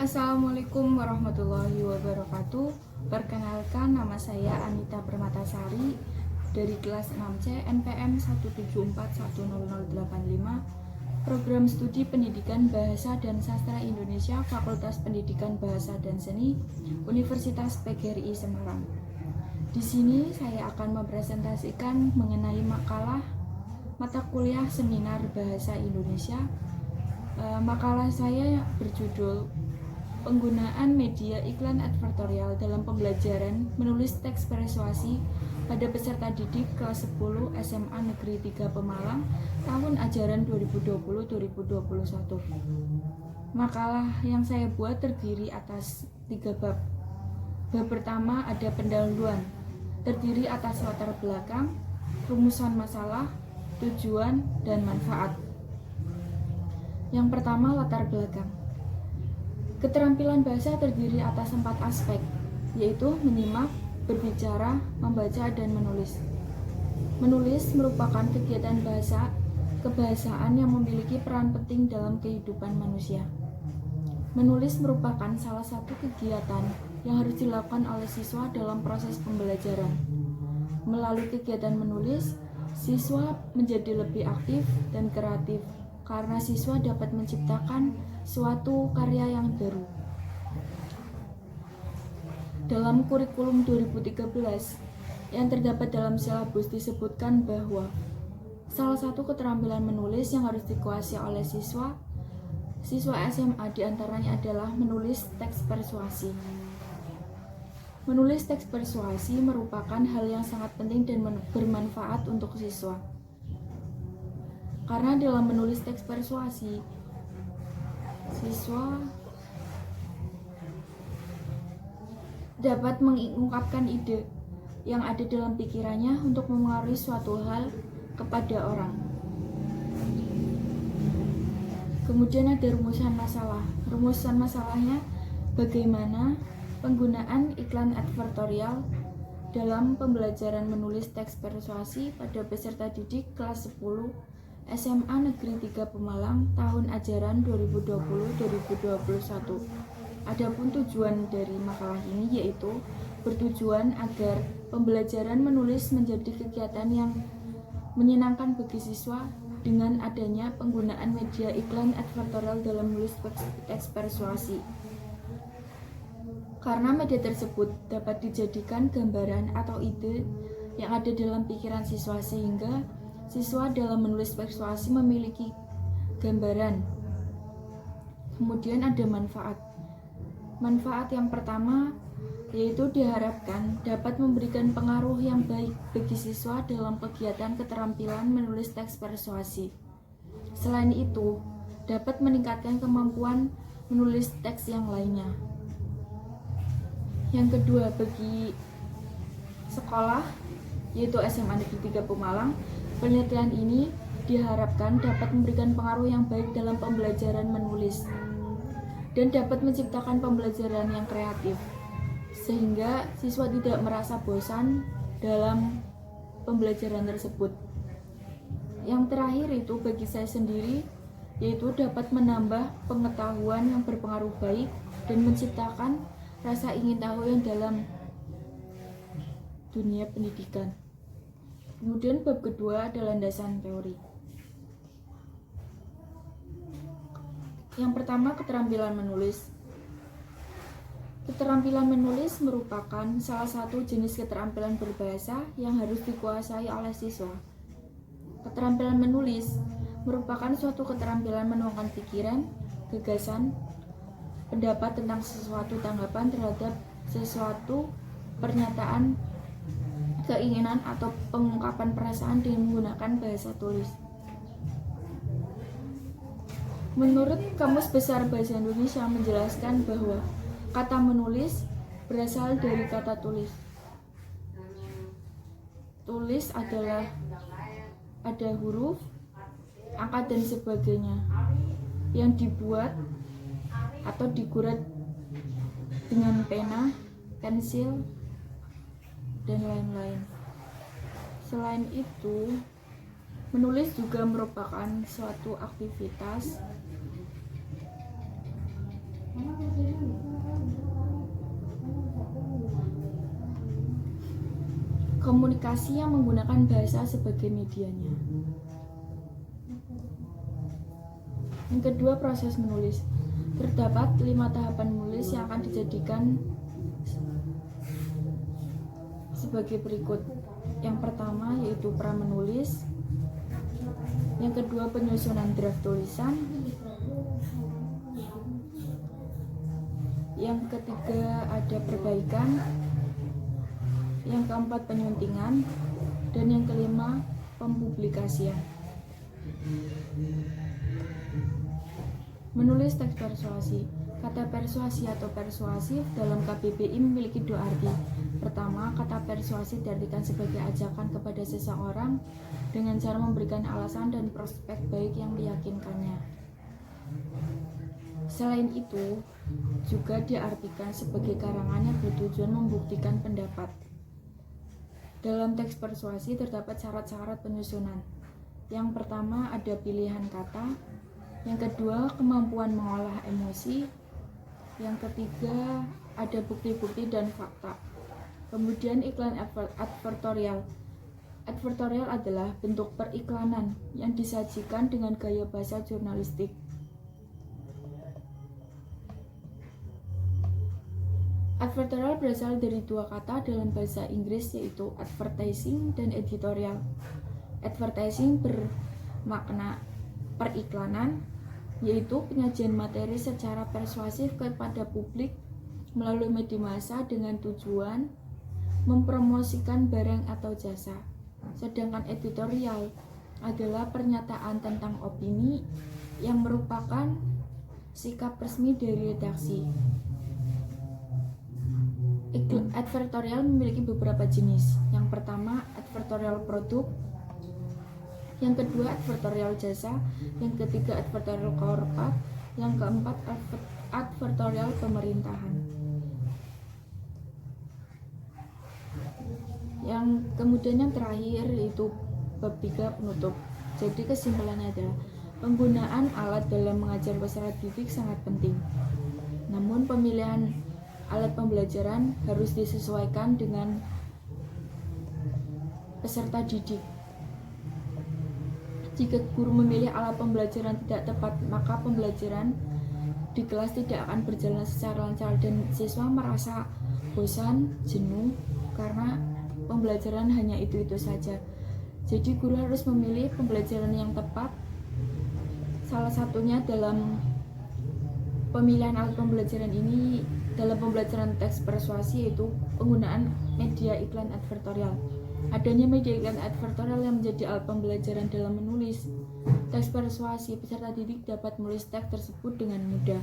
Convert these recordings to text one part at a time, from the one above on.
Assalamualaikum warahmatullahi wabarakatuh. Perkenalkan, nama saya Anita Permatasari dari kelas 6C NPM 1741085, Program Studi Pendidikan Bahasa dan Sastra Indonesia, Fakultas Pendidikan Bahasa dan Seni, Universitas PGRI Semarang. Di sini saya akan mempresentasikan mengenai makalah mata kuliah seminar Bahasa Indonesia. Makalah saya berjudul Penggunaan Media Iklan Advertorial dalam Pembelajaran Menulis Teks Persuasi pada Peserta Didik kelas 10 SMA Negeri 3 Pemalang tahun ajaran 2020-2021. Makalah yang saya buat terdiri atas 3 bab. Bab pertama ada pendahuluan, terdiri atas latar belakang, rumusan masalah, tujuan, dan manfaat. Yang pertama, latar belakang. Keterampilan bahasa terdiri atas 4 aspek, yaitu menyimak, berbicara, membaca, dan menulis. Menulis merupakan kegiatan kebahasaan yang memiliki peran penting dalam kehidupan manusia. Menulis merupakan salah satu kegiatan yang harus dilakukan oleh siswa dalam proses pembelajaran. Melalui kegiatan menulis, siswa menjadi lebih aktif dan kreatif, karena siswa dapat menciptakan suatu karya yang baru. Dalam kurikulum 2013 yang terdapat dalam silabus disebutkan bahwa salah satu keterampilan menulis yang harus dikuasai oleh siswa SMA diantaranya adalah menulis teks persuasi. Menulis teks persuasi merupakan hal yang sangat penting dan bermanfaat untuk siswa. Karena dalam menulis teks persuasi, siswa dapat mengungkapkan ide yang ada dalam pikirannya untuk memengaruhi suatu hal kepada orang. Kemudian ada rumusan masalah. Rumusan masalahnya bagaimana penggunaan iklan advertorial dalam pembelajaran menulis teks persuasi pada peserta didik kelas 10 SMA Negeri 3 Pemalang tahun ajaran 2020-2021. Adapun tujuan dari makalah ini yaitu bertujuan agar pembelajaran menulis menjadi kegiatan yang menyenangkan bagi siswa dengan adanya penggunaan media iklan advertorial dalam menulis teks persuasi. Karena media tersebut dapat dijadikan gambaran atau ide yang ada dalam pikiran siswa, sehingga siswa dalam menulis persuasi memiliki gambaran. Kemudian ada manfaat. Manfaat yang pertama yaitu diharapkan dapat memberikan pengaruh yang baik bagi siswa dalam kegiatan keterampilan menulis teks persuasi. Selain itu, dapat meningkatkan kemampuan menulis teks yang lainnya. Yang kedua, bagi sekolah yaitu SMA Negeri 3 Pemalang, penelitian ini diharapkan dapat memberikan pengaruh yang baik dalam pembelajaran menulis dan dapat menciptakan pembelajaran yang kreatif, sehingga siswa tidak merasa bosan dalam pembelajaran tersebut. Yang terakhir itu bagi saya sendiri, yaitu dapat menambah pengetahuan yang berpengaruh baik dan menciptakan rasa ingin tahu yang dalam dunia pendidikan. Kemudian bab kedua adalah landasan teori. Yang pertama, keterampilan menulis. Keterampilan menulis merupakan salah satu jenis keterampilan berbahasa yang harus dikuasai oleh siswa. Keterampilan menulis merupakan suatu keterampilan menuangkan pikiran, gagasan, pendapat tentang sesuatu, tanggapan terhadap sesuatu, pernyataan, keinginan, atau pengungkapan perasaan dengan menggunakan bahasa tulis. Menurut Kamus Besar Bahasa Indonesia menjelaskan bahwa kata menulis berasal dari kata tulis. Tulis adalah ada huruf, angka, dan sebagainya yang dibuat atau digurat dengan pena, pensil, dan lain-lain. Selain itu, menulis juga merupakan suatu aktivitas Komunikasi yang menggunakan bahasa sebagai medianya. Yang kedua, proses menulis. Terdapat 5 tahapan menulis yang akan dijadikan sebagai berikut. Yang pertama yaitu pra-menulis. Yang kedua, penyusunan draft tulisan. Yang ketiga, ada perbaikan. Yang keempat, penyuntingan. Dan yang kelima, pempublikasian. Menulis teks persuasi. Kata persuasi atau persuasif dalam KBBI memiliki 2 arti. Pertama, kata persuasi diartikan sebagai ajakan kepada seseorang dengan cara memberikan alasan dan prospek baik yang meyakinkannya. Selain itu, juga diartikan sebagai karangan yang bertujuan membuktikan pendapat. Dalam teks persuasi terdapat syarat-syarat penyusunan. Yang pertama, ada pilihan kata. Yang kedua, kemampuan mengolah emosi. Yang ketiga, ada bukti-bukti dan fakta. Kemudian iklan advertorial. Advertorial adalah bentuk periklanan yang disajikan dengan gaya bahasa jurnalistik. Advertorial berasal dari 2 kata dalam bahasa Inggris, yaitu advertising dan editorial. Advertising bermakna periklanan, yaitu penyajian materi secara persuasif kepada publik melalui media massa dengan tujuan mempromosikan barang atau jasa. Sedangkan editorial adalah pernyataan tentang opini yang merupakan sikap resmi dari redaksi. Advertorial memiliki beberapa jenis. Yang pertama, advertorial produk. Yang kedua, advertorial jasa. Yang ketiga, advertorial korporat. Yang keempat, advertorial pemerintahan. Yang kemudian yang terakhir yaitu bab 3, penutup. Jadi kesimpulannya adalah penggunaan alat dalam mengajar peserta didik sangat penting. Namun pemilihan alat pembelajaran harus disesuaikan dengan peserta didik. Jika guru memilih alat pembelajaran tidak tepat, maka pembelajaran di kelas tidak akan berjalan secara lancar dan siswa merasa bosan, jenuh karena pembelajaran hanya itu-itu saja. Jadi guru harus memilih pembelajaran yang tepat. Salah satunya dalam pemilihan alat pembelajaran ini, dalam pembelajaran teks persuasi, yaitu penggunaan media iklan advertorial. Adanya media iklan advertorial yang menjadi alat pembelajaran dalam menulis teks persuasi, peserta didik dapat menulis teks tersebut dengan mudah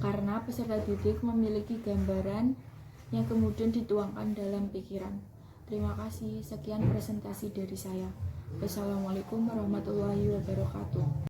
karena peserta didik memiliki gambaran yang kemudian dituangkan dalam pikiran. Terima kasih, sekian presentasi dari saya. Wassalamualaikum warahmatullahi wabarakatuh.